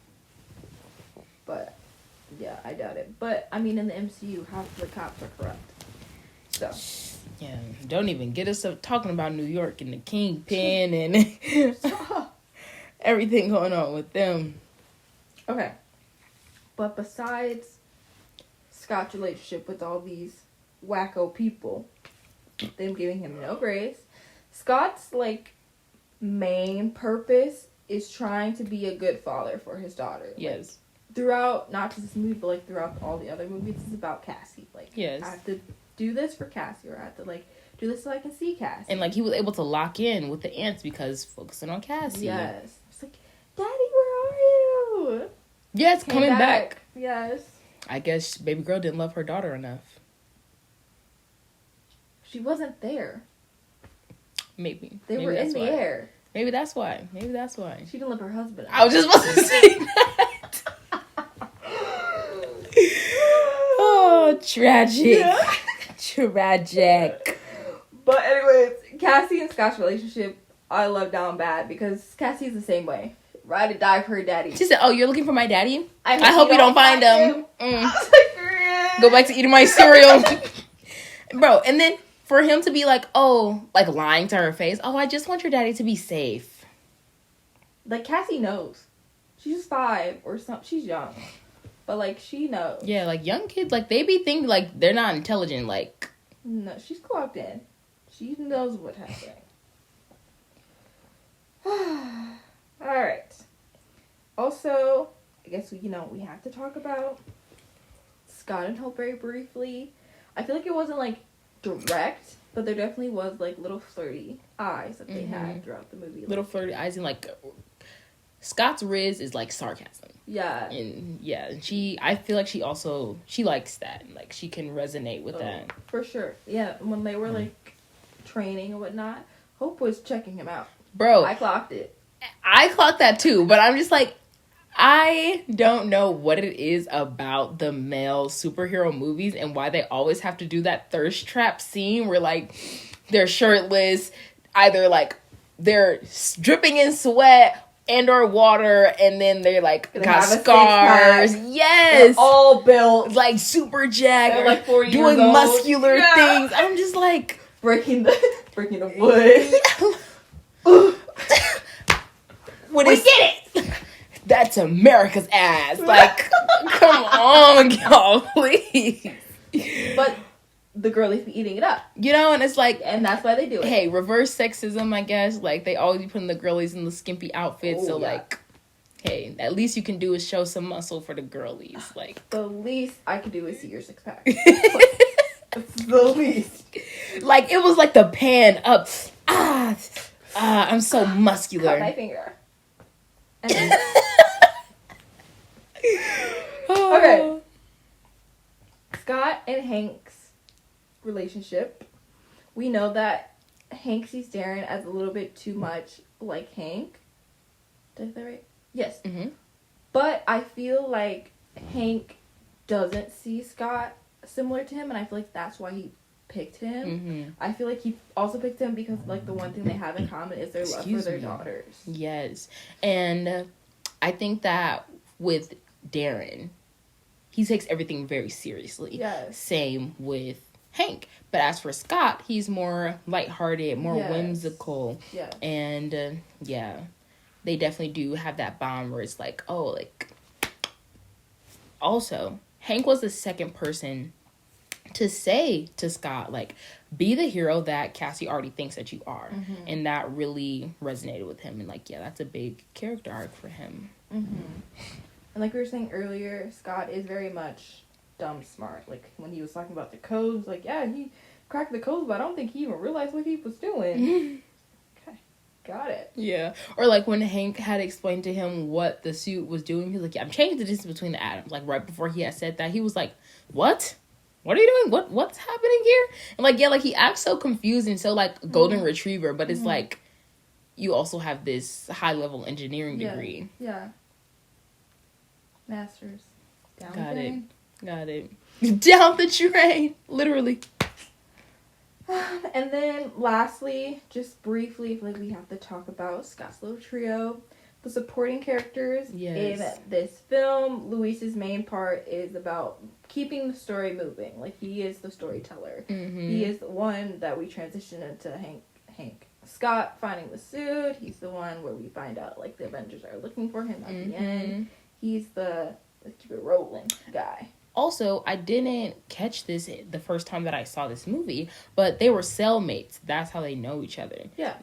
But yeah, I doubt it. But I mean, in the MCU, half the cops are corrupt. So yeah, don't even get us up talking about New York and the Kingpin and everything going on with them. Okay, but besides Scott's relationship with all these wacko people, them giving him no grace, Scott's like main purpose is trying to be a good father for his daughter. Yes. Like, throughout, not just this movie, but like throughout all the other movies, it's about Cassie. Like, yes, I have to do this for Cassie, or I have to like do this so I can see Cassie. And like he was able to lock in with the aunts because focusing on Cassie. Yes. It's like, Daddy, where are you? Yes, coming back. Yes. I guess baby girl didn't love her daughter enough. She wasn't there. Maybe. They were in the air. Maybe that's why. She didn't love her husband. I was just about to say that. Oh, tragic. Yeah. Tragic. But anyways, Cassie and Scott's relationship, I love down bad because Cassie's the same way. Ride or die for her daddy. She said, oh, you're looking for my daddy? I hope you don't find him. I was like, go back to eating my cereal. Bro, and then for him to be like, oh, like lying to her face, oh, I just want your daddy to be safe. Like, Cassie knows. She's 5 or something. She's young. But, like, she knows. Yeah, like, young kids, like, they be thinking, like, they're not intelligent, like. No, she's clocked in. She knows what's happening. Alright. Also, I guess, we have to talk about Scott and Hope very briefly. I feel like it wasn't, like, direct, but there definitely was, like, little flirty eyes that they had throughout the movie. Little flirty eyes, and, like, Scott's riz is, like, sarcasm. Yeah. And, yeah, I feel like she likes that. Like, she can resonate with that. For sure. Yeah, when they were, like, training and whatnot, Hope was checking him out. Bro. I clocked it. I clocked that, too, but I'm just, like, I don't know what it is about the male superhero movies and why they always have to do that thirst trap scene where, like, they're shirtless, either, like, they're dripping in sweat and or water, and then they're, like, got scars. Yes! They're all built. Like, super jacked. They're, like, 40 doing years old. muscular things. I'm just, like... Breaking the wood. We get it! That's America's ass. Like, come on, y'all, please. But the girlies be eating it up. You know, and it's like... And that's why they do it. Hey, reverse sexism, I guess. Like, they always be putting the girlies in the skimpy outfits. So, like, hey, at least you can do is show some muscle for the girlies. Like, the least I could do is see your six-pack. It's the least. Like, it was like the pan up. I'm so muscular. Cut my finger. Okay. Scott and Hank's relationship. We know that Hank sees Darren as a little bit too much like Hank. Did I say that right? Yes. Mm-hmm. But I feel like Hank doesn't see Scott similar to him, and I feel like that's why he picked him. I feel like he also picked him because, like, the one thing they have in common is their love for their daughters. Yes. And I think that with Darren, he takes everything very seriously. Yes. Same with Hank. But as for Scott, he's more lighthearted, more whimsical. Yeah. And, they definitely do have that bond where it's like, oh, like... Also, Hank was the second person to say to Scott, like, be the hero that Cassie already thinks that you are. And that really resonated with him. And, like, that's a big character arc for him. And like we were saying earlier, Scott is very much dumb smart. Like, when he was talking about the codes, like, yeah, he cracked the codes, but I don't think he even realized what he was doing. Okay, got it. Yeah. Or, like, when Hank had explained to him what the suit was doing, he was like, yeah, I'm changing the distance between the atoms. Like, right before he had said that, he was like, what? What are you doing? What's happening here? And, like, like, he acts so confused and so, like, golden retriever, but it's like, you also have this high-level engineering degree. Yeah. Masters. Down Got the drain. Got it. Down the drain. Literally. And then, lastly, just briefly, I feel like we have to talk about Scott's little trio. The supporting characters in this film. Luis's main part is about keeping the story moving. Like, he is the storyteller. He is the one that we transition into Hank. Scott finding the suit. He's the one where we find out, like, the Avengers are looking for him at the end. He's the let's keep it rolling guy. Also, I didn't catch this the first time that I saw this movie, but they were cellmates. That's how they know each other. Yeah.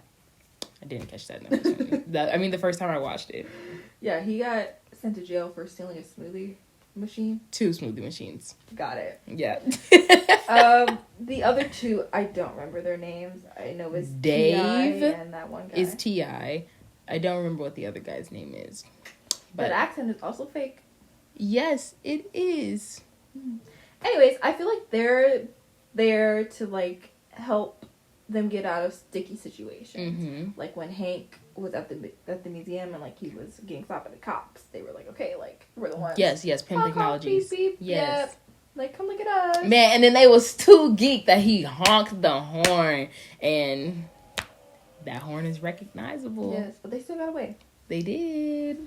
I didn't catch that in the first time. The first time I watched it. Yeah, he got sent to jail for stealing a smoothie machine. 2 smoothie machines. Got it. Yeah. The other 2, I don't remember their names. I know it's Dave T.I. and that one guy. Is T.I. I don't remember what the other guy's name is. But that accent is also fake. Yes, it is. Anyways, I feel like they're there to, like, help them get out of sticky situations. Like, when Hank was at the museum and, like, he was getting stopped by the cops, they were like, okay, like, we're the ones. Yes, Pim Technologies. Beep, beep, yes. Yep. Like, come look at us. Man, and then they was too geek that he honked the horn, and that horn is recognizable. Yes, but they still got away. They did.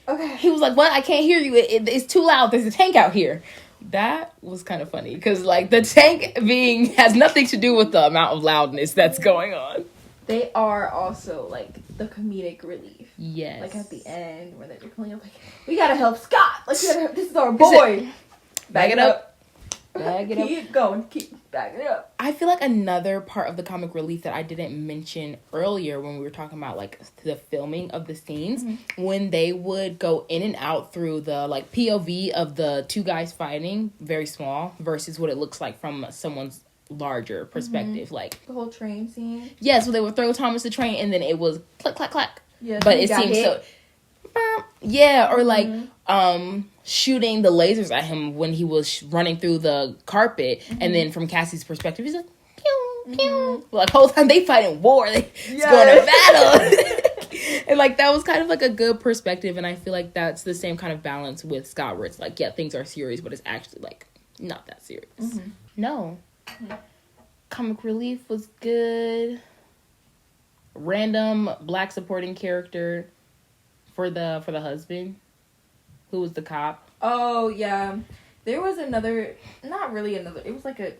Okay. He was like, what? I can't hear you. It's too loud. There's a tank out here. That was kind of funny because, like, the tank has nothing to do with the amount of loudness that's going on. They are also, like, the comedic relief. Yes. Like, at the end where they're pulling up, like, we gotta help Scott. Like, this is our boy. Bag it up. Bag it up. Keep going. Keep bagging it up. I feel like another part of the comic relief that I didn't mention earlier when we were talking about, like, the filming of the scenes, when they would go in and out through the, like, POV of the 2 guys fighting, very small, versus what it looks like from someone's larger perspective. Like, the whole train scene. Yeah, so they would throw Thomas the train and then it was click, clack, clack. Yeah, but it seems so... Yeah, or like, shooting the lasers at him when he was running through the carpet, and then from Cassie's perspective, he's like, pew, pew. Like, whole time they fighting war, going to battle. And, like, that was kind of, like, a good perspective, and I feel like that's the same kind of balance with Scott, where it's like, yeah, things are serious, but it's actually, like, not that serious. No. Comic relief was good. Random black supporting character for the husband, who was the cop. Oh, yeah. There was another, not really another, it was like a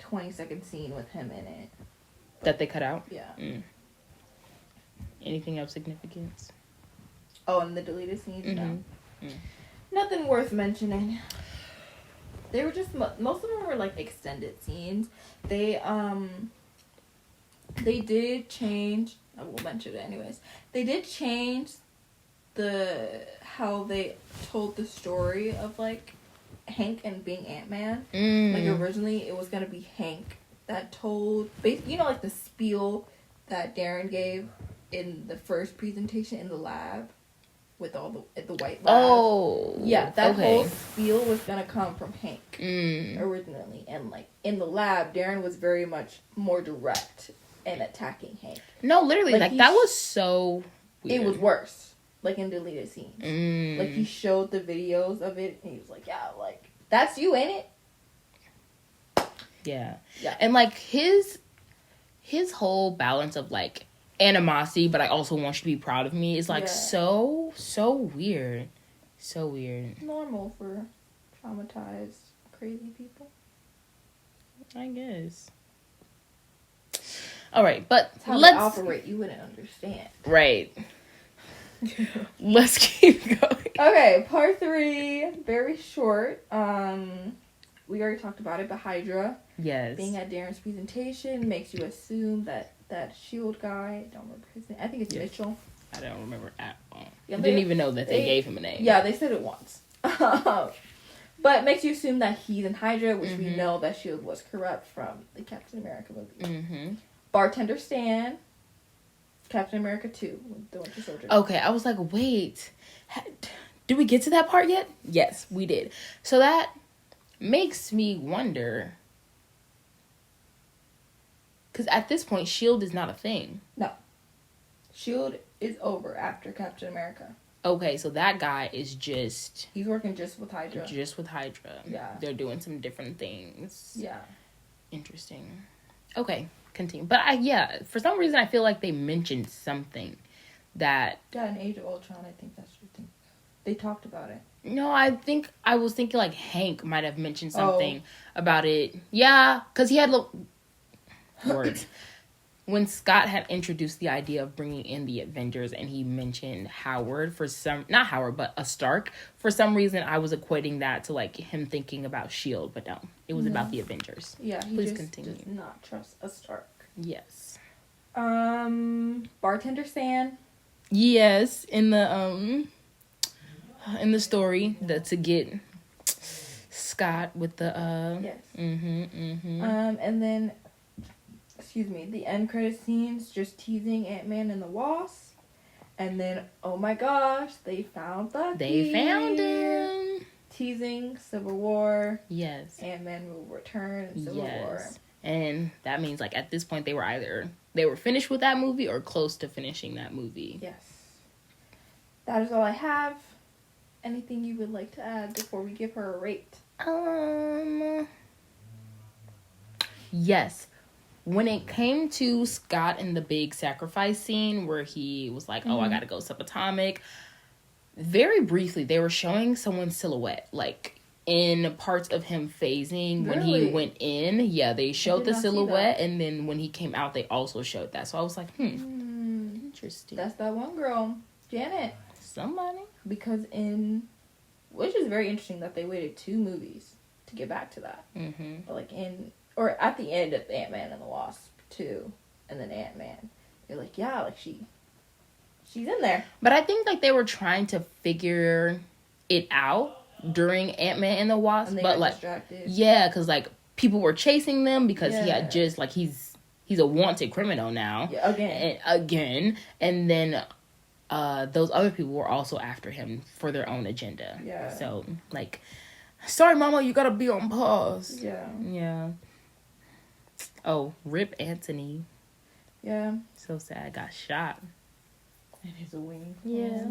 20-second scene with him in it. That they cut out? Yeah. Anything of significance? Oh, and the deleted scenes? No. Nothing worth mentioning. They were just, most of them were like extended scenes. They did change, I will mention it anyways. They did change how they told the story of, like, Hank and being Ant-Man. Like, originally it was gonna be Hank that told, you know, like the spiel that Darren gave in the first presentation in the lab with all the white lab. Oh, yeah, that whole spiel was gonna come from Hank originally, and, like, in the lab, Darren was very much more direct in attacking Hank. No, literally, like that was so weird. It was worse. Like, in deleted scenes. Like, he showed the videos of it, and he was like, yeah, like, that's you, ain't it? Yeah. Yeah. And, like, his whole balance of, like, animosity, but I also want you to be proud of me is, like, so weird. So weird. Normal for traumatized, crazy people. I guess. All right, but it's how they operate. You wouldn't understand. Right. Let's keep going. Okay, part 3, very short. We already talked about it, but Hydra. Yes. Being at Darren's presentation makes you assume that SHIELD guy, I don't remember his name. I think it's Mitchell. I don't remember at all. Yeah, I didn't even know that they gave him a name. Yeah, they said it once. But it makes you assume that he's in Hydra, which we know that SHIELD was corrupt from the Captain America movie. Mm-hmm. Bartender Stan, Captain America 2, the Winter Soldier. Okay, I was like, wait, did we get to that part yet? Yes, we did. So that makes me wonder, because at this point, SHIELD is not a thing. No. SHIELD is over after Captain America. Okay, so that guy is just... He's working just with Hydra. Just with Hydra. Yeah. They're doing some different things. Yeah. Interesting. Okay, continue. But for some reason I feel like they mentioned something that... Yeah, in Age of Ultron, I think that's your thing. They talked about it. No, I was thinking like Hank might have mentioned something about it. Yeah, because he had words. When Scott had introduced the idea of bringing in the Avengers and he mentioned Howard not Howard, but a Stark, for some reason I was equating that to like him thinking about S.H.I.E.L.D., but no, it was about the Avengers. Yeah, he Please just continue. does not trust a Stark. Yes. Bartender Stan. Yes, in the story to get Scott with the Yes. And then the end credit scenes just teasing Ant-Man and the Wasp. And then, oh my gosh, they found Bucky. They found him. Teasing Civil War. Yes. Ant-Man will return in Civil War. And that means, like, at this point, they were finished with that movie or close to finishing that movie. Yes. That is all I have. Anything you would like to add before we give her a rate? Yes. When it came to Scott and the big sacrifice scene where he was like, I gotta go subatomic, very briefly, they were showing someone's silhouette, like, in parts of him phasing. When he went in, they showed the silhouette, and then when he came out, they also showed that. So I was like, interesting. That's that one girl, Janet. Somebody. Because which is very interesting that they waited 2 movies to get back to that. Mm-hmm. Or at the end of Ant-Man and the Wasp 2, and then Ant-Man. They're like, yeah, like she's in there. But I think like they were trying to figure it out during Ant-Man and the Wasp. And but like, distracted. Yeah, because like people were chasing them because he had just like he's a wanted criminal now. Yeah, again, and then those other people were also after him for their own agenda. Yeah. So like, sorry, Mama, you gotta be on pause. Yeah. Yeah. Oh, rip Anthony. Yeah. So sad. Got shot. And his wing. Yeah.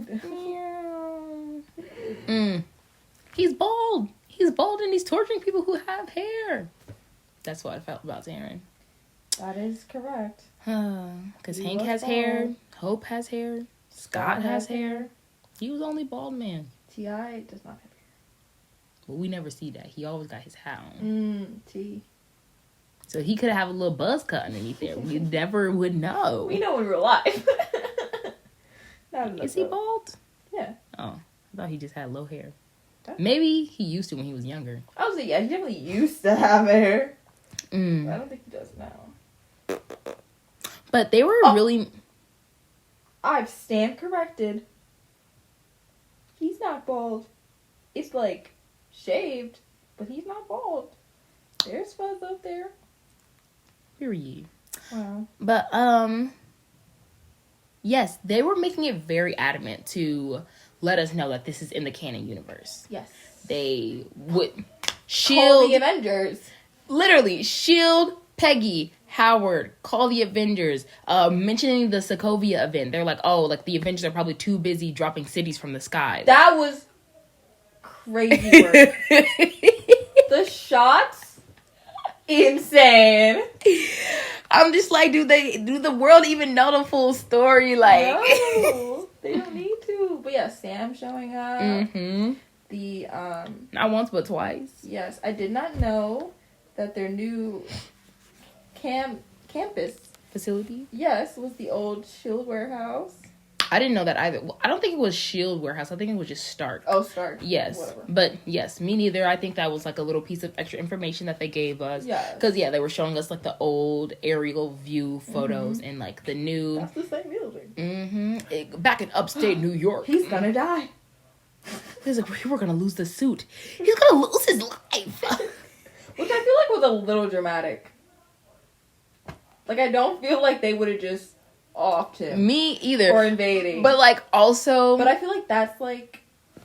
He's bald. He's bald and he's torturing people who have hair. That's what I felt about Darren. That is correct. Because Hank has hair. Hope has hair. Scott has hair. He was the only bald man. T.I. does not have hair. But we never see that. He always got his hat on. T. So he could have a little buzz cut underneath there. We never would know. We know in real life. Is he bald? Yeah. Oh, I thought he just had low hair. Maybe he used to when he was younger. I was like, yeah, he definitely used to have hair. But I don't think he does now. But they were really... I've stand corrected. He's not bald. It's like shaved, but he's not bald. There's fuzz up there. Period. Wow. But, yes, they were making it very adamant to let us know that this is in the canon universe. Yes. They would... Call the Avengers. Literally, S.H.I.E.L.D., Peggy, Howard, call the Avengers, mentioning the Sokovia event. They're like, oh, like the Avengers are probably too busy dropping cities from the sky. That was crazy work. The shots insane. I'm just like, do the world even know the full story? Like, no, they don't need to. But yeah, Sam showing up. Mm-hmm. The Not once but twice. Yes, I did not know that their new campus Facility. Yes, was the old Shield warehouse. I didn't know that either. Well, I don't think it was Shield warehouse. I think it was just Stark. Oh, Stark. Yes. Whatever. But yes, me neither. I think that was like a little piece of extra information that they gave us. Yeah. Because yeah, they were showing us like the old aerial view photos and like the new. That's the same building. Mm-hmm. Back in upstate New York. He's gonna die. He's like, we're gonna lose the suit. He's gonna lose his life. Which I feel like was a little dramatic. Like, I don't feel like they would have just offed him. Me either. Or invading. But like also. But I feel like that's like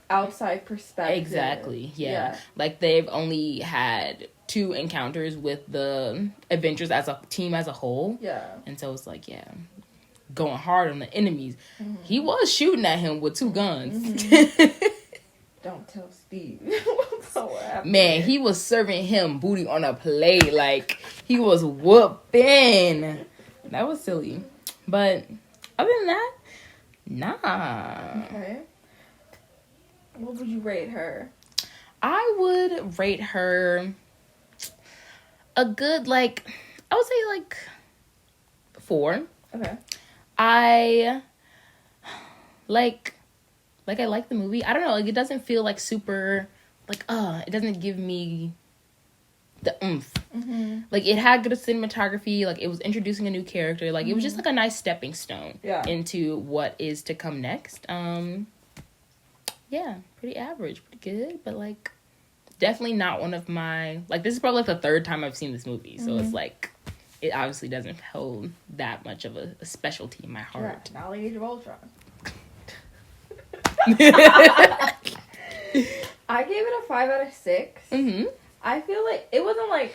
outside perspective. Exactly. Yeah. Like they've only had 2 encounters with the Avengers as a team as a whole. Yeah. And so it's like, yeah, going hard on the enemies. Mm-hmm. He was shooting at him with 2 guns. Mm-hmm. Don't tell Steve. Man, he was serving him booty on a plate. Like, he was whooping. That was silly. But other than that, nah. Okay. What would you rate her? I would rate her a good, like, I would say, like, 4. Okay. I like the movie. I don't know, like, it doesn't feel like super, like, it doesn't give me the oomph. Mm-hmm. Like, it had good cinematography, like, it was introducing a new character, like, it was just, like, a nice stepping stone into what is to come next. Yeah, pretty average, pretty good, but, like, definitely not one of my, like, this is probably, like, the 3rd time I've seen this movie, so it's, like, it obviously doesn't hold that much of a specialty in my heart. Yeah, not like Age of Ultron. I gave it a 5 out of 6. Mm-hmm. I feel like it wasn't like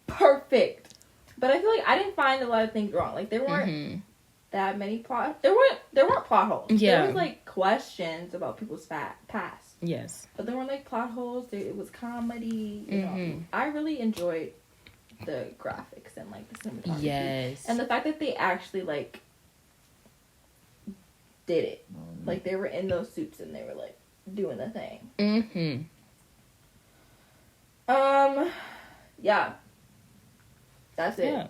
perfect, but I feel like I didn't find a lot of things wrong. Like there weren't that many plot. There weren't plot holes. Yeah. There was like questions about people's past. Yes. But there weren't like plot holes. It was comedy. You know, I really enjoyed the graphics and like the cinematography. Yes. And the fact that they actually like did it. Like they were in those suits and they were like doing the thing. Mm-hmm. Yeah. That's it.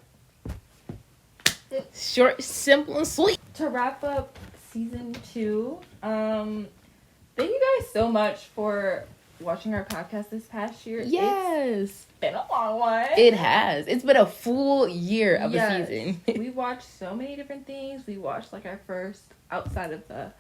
Yeah. Short, simple, and sweet. To wrap up season 2, thank you guys so much for watching our podcast this past year. Yes. It's been a long one. It has. It's been a full year of a season. We watched so many different things. We watched like our first outside of the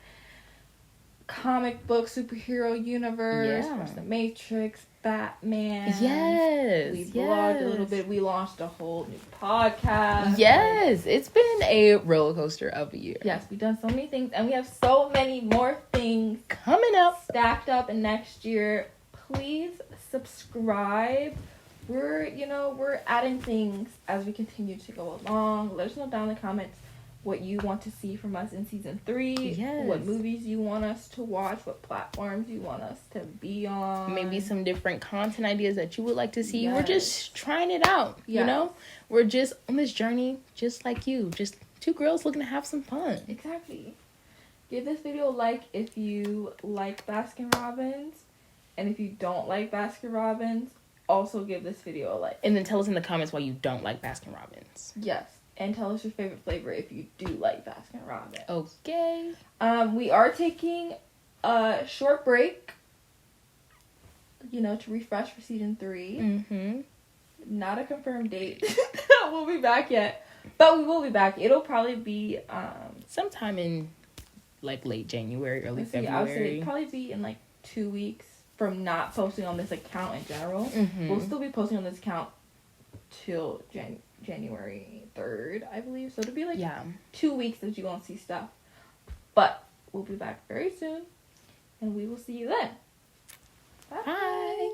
comic book superhero universe. Yeah. Watched The Matrix, Batman. Yes. We vlogged a little bit. We launched a whole new podcast. Yes. It's been a roller coaster of a year. We've done so many things, and we have so many more things coming up, stacked up in next year. Please subscribe. We're adding things as we continue to go along. Let us know down in the comments what you want to see from us in season 3. Yes. What movies you want us to watch. What platforms you want us to be on. Maybe some different content ideas that you would like to see. Yes. We're just trying it out, you know? We're just on this journey, just like you. Just 2 girls looking to have some fun. Exactly. Give this video a like if you like Baskin Robbins. And if you don't like Baskin Robbins, also give this video a like. And then tell us in the comments why you don't like Baskin Robbins. Yes. And tell us your favorite flavor if you do like Baskin Robbins. Okay. We are taking a short break, to refresh for season 3. Mm-hmm. Not a confirmed date. We'll be back yet. But we will be back. It'll probably be sometime in like late January, early February. I would say it'll probably be in like 2 weeks from not posting on this account in general. Mm-hmm. We'll still be posting on this account till January 3rd, I believe. So it'll be like 2 weeks that you won't see stuff. But we'll be back very soon. And we will see you then.